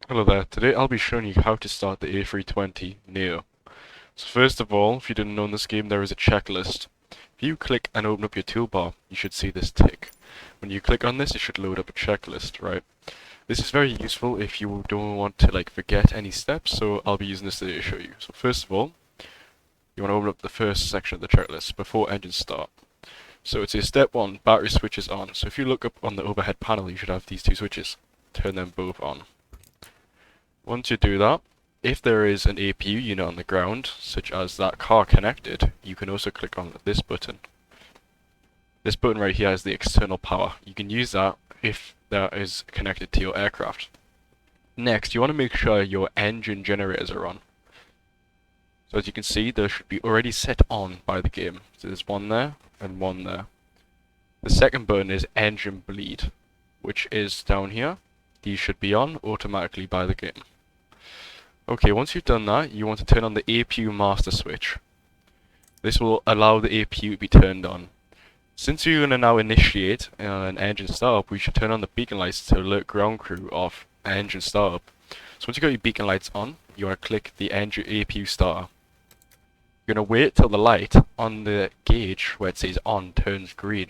Hello there, today I'll be showing you how to start the A320NEO. So first of all, if you didn't know in this game, there is a checklist. If you click and open up your toolbar, you should see this tick. When you click on this, it should load up a checklist, right? This is very useful if you don't want to forget any steps, so I'll be using this today to show you. So first of all, you want to open up the first section of the checklist before engine start. So it says step 1, battery switches on. So if you look up on the overhead panel, you should have these two switches. Turn them both on. Once you do that, if there is an APU unit on the ground, such as that car connected, you can also click on this button. This button right here is the external power. You can use that if that is connected to your aircraft. Next, you want to make sure your engine generators are on. So as you can see, they should be already set on by the game. So there's one there and one there. The second button is engine bleed, which is down here. These should be on automatically by the game. Okay, once you've done that, you want to turn on the APU master switch. This will allow the APU to be turned on. Since you're going to now initiate an engine startup, we should turn on the beacon lights to alert ground crew of engine startup. So once you've got your beacon lights on, you want to click the engine APU starter. You're going to wait till the light on the gauge where it says on turns green.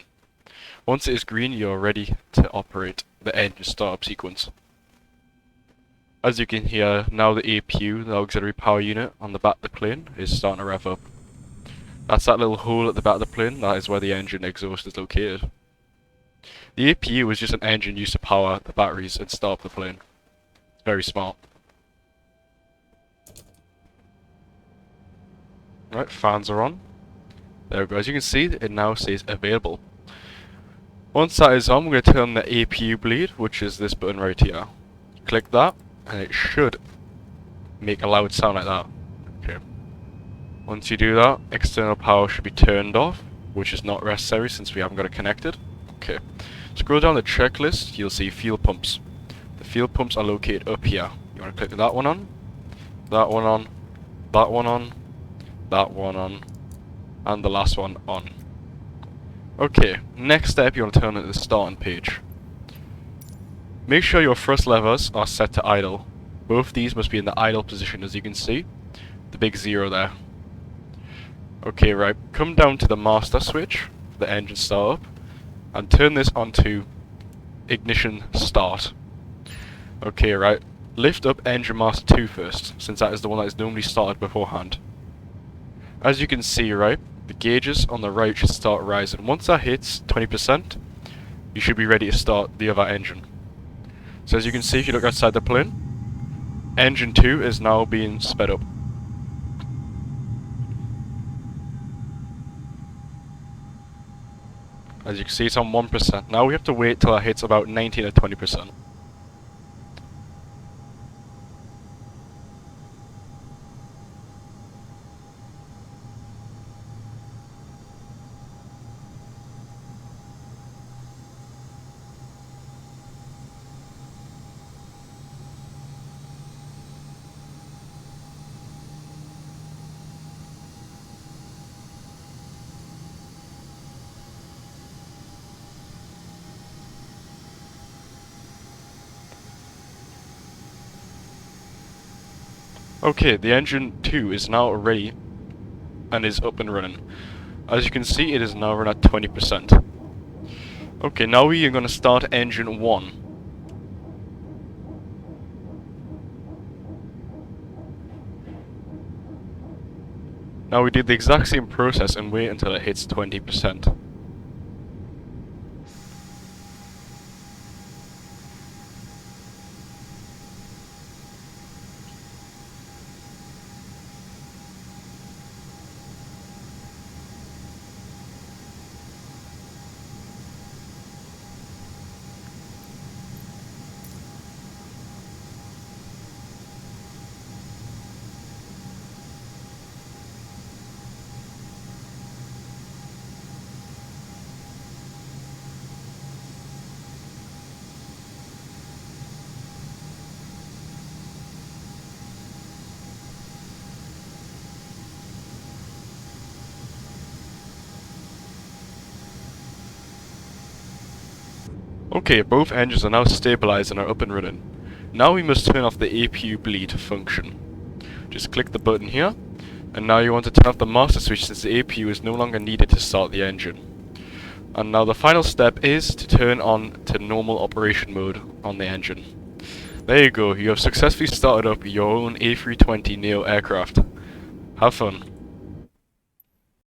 Once it is green, you're ready to operate the engine startup sequence. As you can hear, now the APU, the auxiliary power unit, on the back of the plane is starting to rev up. That's that little hole at the back of the plane, that is where the engine exhaust is located. The APU is just an engine used to power the batteries and start up the plane. It's very smart. Right, fans are on. There we go. As you can see, it now says available. Once that is on, we're going to turn on the APU bleed, which is this button right here. Click that, and it should make a loud sound like that. Okay. Once you do that, external power should be turned off, which is not necessary since we haven't got it connected. Okay. Scroll down the checklist, you'll see fuel pumps. The fuel pumps are located up here. You want to click that one on, that one on, that one on, that one on, and the last one on. Okay, next step you want to turn on the starting page. Make sure your thrust levers are set to idle. Both these must be in the idle position, as you can see. The big 0 there. Okay, right. Come down to the master switch, the engine startup, and turn this onto ignition start. Okay, right. Lift up engine master 2 first, since that is the one that is normally started beforehand. As you can see, right, the gauges on the right should start rising. Once that hits 20%, you should be ready to start the other engine. So as you can see, if you look outside the plane, engine 2 is now being sped up. As you can see, it's on 1%. Now we have to wait till it hits about 19 or 20%. Okay, the engine 2 is now ready and is up and running. As you can see, it is now run at 20%. Okay, now we are going to start engine 1. Now we did the exact same process and wait until it hits 20%. Okay, both engines are now stabilized and are up and running. Now we must turn off the APU bleed function. Just click the button here, and now you want to turn off the master switch since the APU is no longer needed to start the engine. And now the final step is to turn on to normal operation mode on the engine. There you go, you have successfully started up your own A320neo aircraft. Have fun.